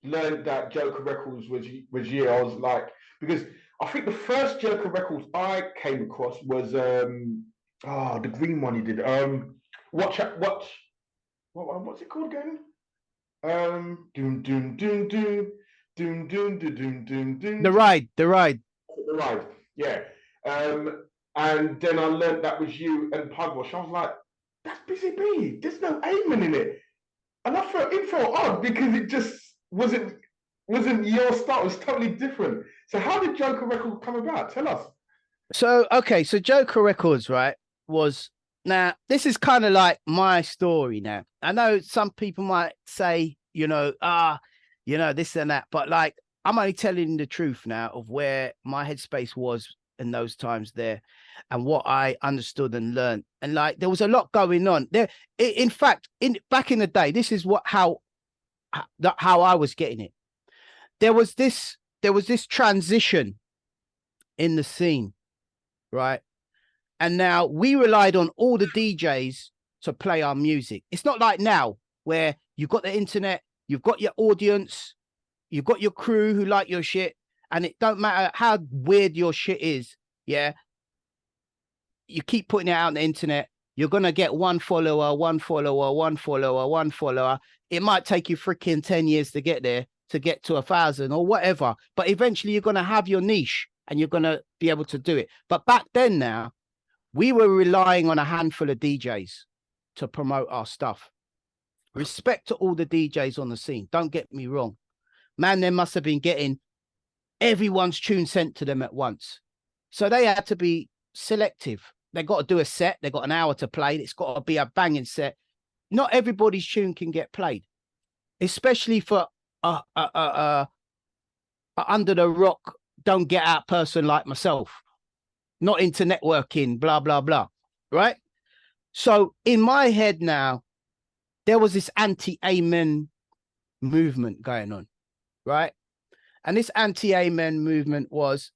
learned that Joker Records was you, I was like, because I think the first Joker Records I came across was the green one he did. What's it called again? Doom doom doom doom doom doom doom doom doom.
The ride.
Yeah. And then I learned that was you and Pugwash. I was like, that's Bizzy B. There's no aiming in it. And it felt odd because it just wasn't your style. It was totally different. So how did Joker Records come about? Tell us.
So Joker Records, right, was, now this is kind of like my story now. I know some people might say, this and that, but like, I'm only telling the truth now of where my headspace was in those times there and what I understood and learned. And like, there was a lot going on there. In fact, back in the day, this is how I was getting it. There was this transition in the scene, right? And now we relied on all the DJs to play our music. It's not like now where you've got the internet, you've got your audience, you've got your crew who like your shit, and it don't matter how weird your shit is, yeah? You keep putting it out on the internet, you're going to get one follower. It might take you freaking 10 years to get there, to get to 1,000 or whatever. But eventually you're going to have your niche and you're going to be able to do it. But back then now, we were relying on a handful of DJs to promote our stuff. Respect to all the DJs on the scene. Don't get me wrong. Man, they must have been getting everyone's tune sent to them at once. So they had to be selective. they got to do a set. They got an hour to play. It's got to be a banging set. Not everybody's tune can get played, especially for a under the rock, don't get out person like myself. Not into networking, blah, blah, blah. Right? So in my head now, there was this anti-amen movement going on, right? And this anti-amen movement was,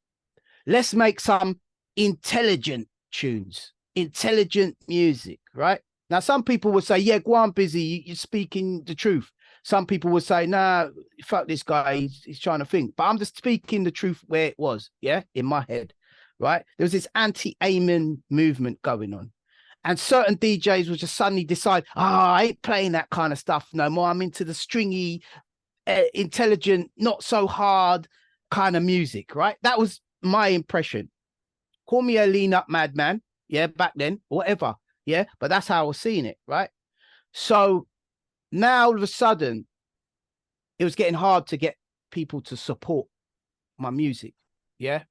let's make some intelligent tunes, intelligent music, right? Now, some people would say, yeah, go on, Bizzy, you're speaking the truth. Some people would say, nah, fuck this guy, he's trying to think. But I'm just speaking the truth where it was, yeah, in my head, right? There was this anti-amen movement going on. And certain DJs would just suddenly decide, I ain't playing that kind of stuff no more. I'm into the stringy, intelligent, not so hard kind of music, right? That was my impression. Call me a lean up madman, yeah, back then, whatever, yeah, but that's how I was seeing it, right? So now all of a sudden, it was getting hard to get people to support my music, yeah.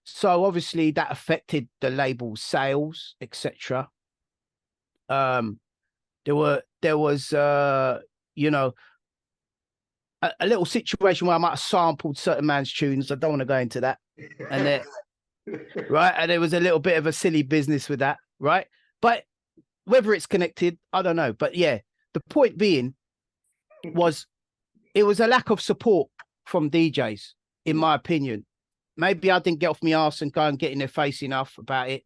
So obviously that affected the label sales, etc. There was you know, a little situation where I might have sampled certain man's tunes. I don't want to go into that. And then right, and there was a little bit of a silly business with that, right? But whether it's connected, I don't know. But yeah, the point being was it was a lack of support from DJs, in my opinion. Maybe I didn't get off my arse and go and get in their face enough about it.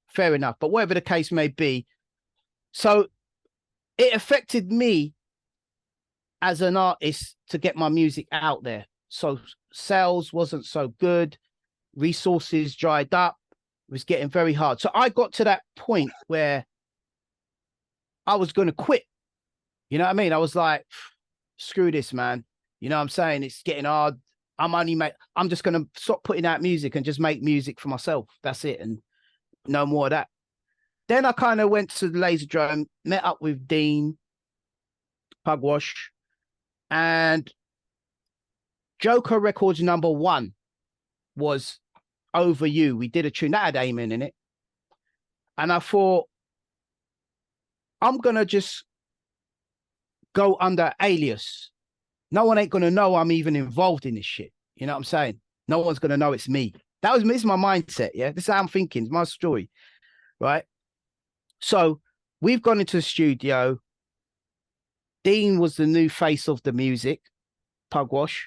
Fair enough. But whatever the case may be. So it affected me as an artist to get my music out there. So sales wasn't so good. Resources dried up. It was getting very hard. So I got to that point where I was going to quit. You know what I mean? I was like, screw this, man. You know what I'm saying? It's getting hard. I'm just going to stop putting out music and just make music for myself. That's it. And no more of that. Then I kind of went to the Laser Drum, met up with Dean, Pugwash, and Joker Records #1 was Over You. We did a tune that had Amen in it. And I thought, I'm going to just go under alias. No one ain't going to know I'm even involved in this shit. You know what I'm saying? No one's going to know it's me. This is my mindset, yeah? This is how I'm thinking. It's my story, right? So we've gone into the studio. Dean was the new face of the music, Pugwash.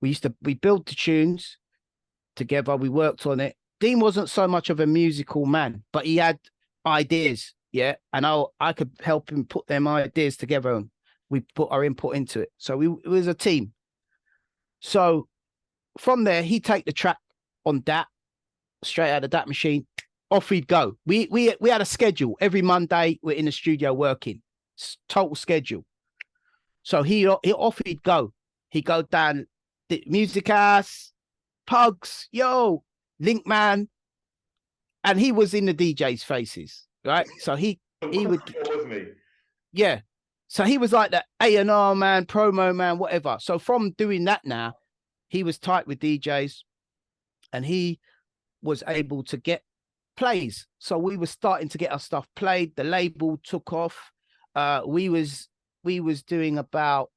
We built the tunes together. We worked on it. Dean wasn't so much of a musical man, but he had ideas, yeah? And I could help him put them ideas together, and we put our input into it. So it was a team. So from there, he'd take the track on DAT, straight out of the DAT machine, off he'd go. We had a schedule. Every Monday, we're in the studio working. Total schedule. So he off he'd go. He'd go down the Music House, Pugs, yo, Link Man. And he was in the DJ's faces, right? So he would,
wasn't he?
Yeah. So he was like the A&R man, promo man, whatever. So from doing that now, he was tight with DJs and he was able to get plays. So we were starting to get our stuff played. The label took off. We was doing about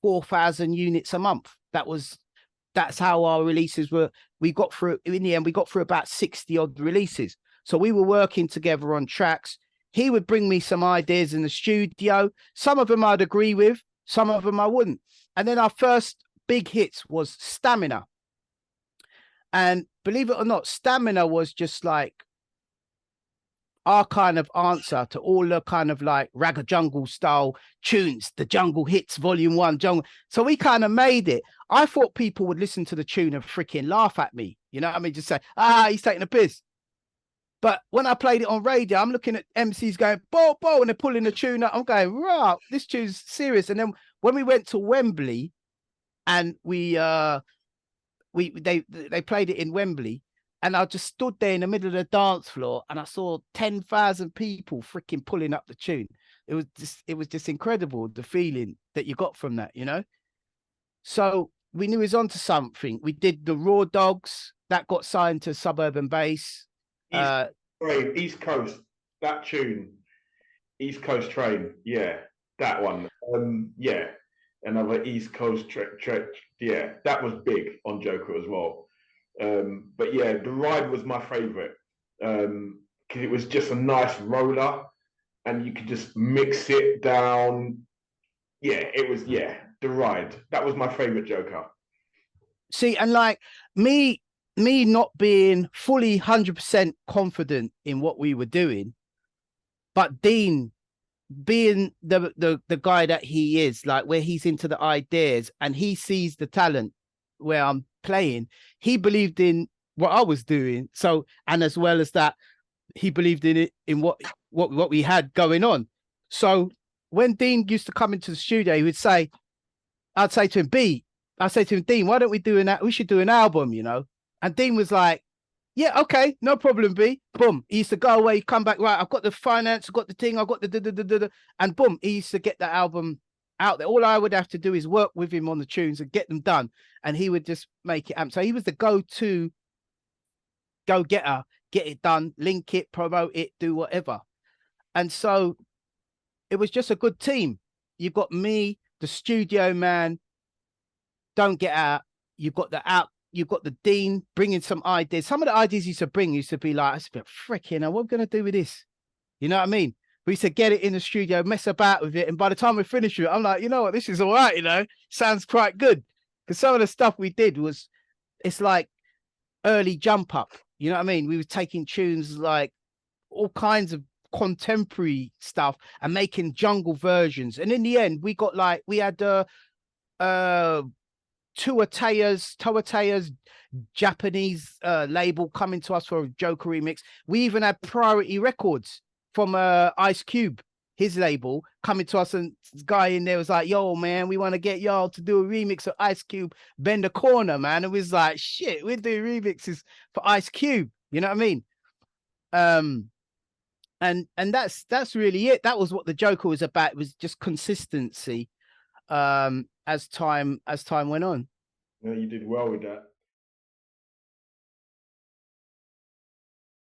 4,000 units a month. That's how our releases were. In the end, we got through about 60 odd releases. So we were working together on tracks. He would bring me some ideas in the studio. Some of them I'd agree with, some of them I wouldn't. And then our first big hits was Stamina. And believe it or not, Stamina was just like our kind of answer to all the kind of like Ragga Jungle style tunes, the Jungle Hits Volume 1 Jungle. So we kind of made it. I thought people would listen to the tune and freaking laugh at me. You know what I mean? Just say, he's taking a piss. But when I played it on radio, I'm looking at MCs going, bo, bo, and they're pulling the tune up. I'm going, right, this tune's serious. And then when we went to Wembley and they played it in Wembley, and I just stood there in the middle of the dance floor and I saw 10,000 people freaking pulling up the tune. It was just incredible, the feeling that you got from that, you know? So we knew he was onto something. We did the Raw Dogs that got signed to Suburban Bass.
Train, East Coast, that tune, East Coast Train, yeah, that one. Yeah, another East Coast yeah, that was big on Joker as well. But yeah, the ride was my favorite because it was just a nice roller, and you could just mix it down. Yeah, it was the ride. That was my favorite Joker.
See, and like me not being fully 100% confident in what we were doing, but Dean being the guy that he is, like where he's into the ideas and he sees the talent where I'm playing, he believed in what I was doing. So, and as well as that, he believed in it, in what we had going on. So when Dean used to come into the studio, he would say, I'd say to him, I'd say to him, Dean, why don't we do we should do an album, you know? And Dean was like, yeah, okay, no problem, B. Boom. He used to go away, come back, right, I've got the finance, I've got the thing, I've got the, and boom, he used to get the album out there. All I would have to do is work with him on the tunes and get them done. And he would just make it. So he was the go-to go-getter, get it done, link it, promote it, do whatever. And so it was just a good team. You've got me, the studio man, don't get out. You've got the Dean bringing some ideas. Some of the ideas he used to bring used to be like, it's a bit freaking, what are we going to do with this? You know what I mean? We used to get it in the studio, mess about with it. And by the time we finished with it, I'm like, you know what? This is all right, you know? Sounds quite good. Because some of the stuff we did was, it's like early jump up. You know what I mean? We were taking tunes like all kinds of contemporary stuff and making jungle versions. And in the end, we had Toatea's Japanese label coming to us for a Joker remix. We even had Priority Records from Ice Cube, his label, coming to us, and this guy in there was like, yo, man, we want to get y'all to do a remix of Ice Cube, Bend the Corner, man. And it was like, shit, we're doing remixes for Ice Cube. You know what I mean? And that's really it. That was what the Joker was about. It was just consistency as time went on.
Yeah, you did well with that.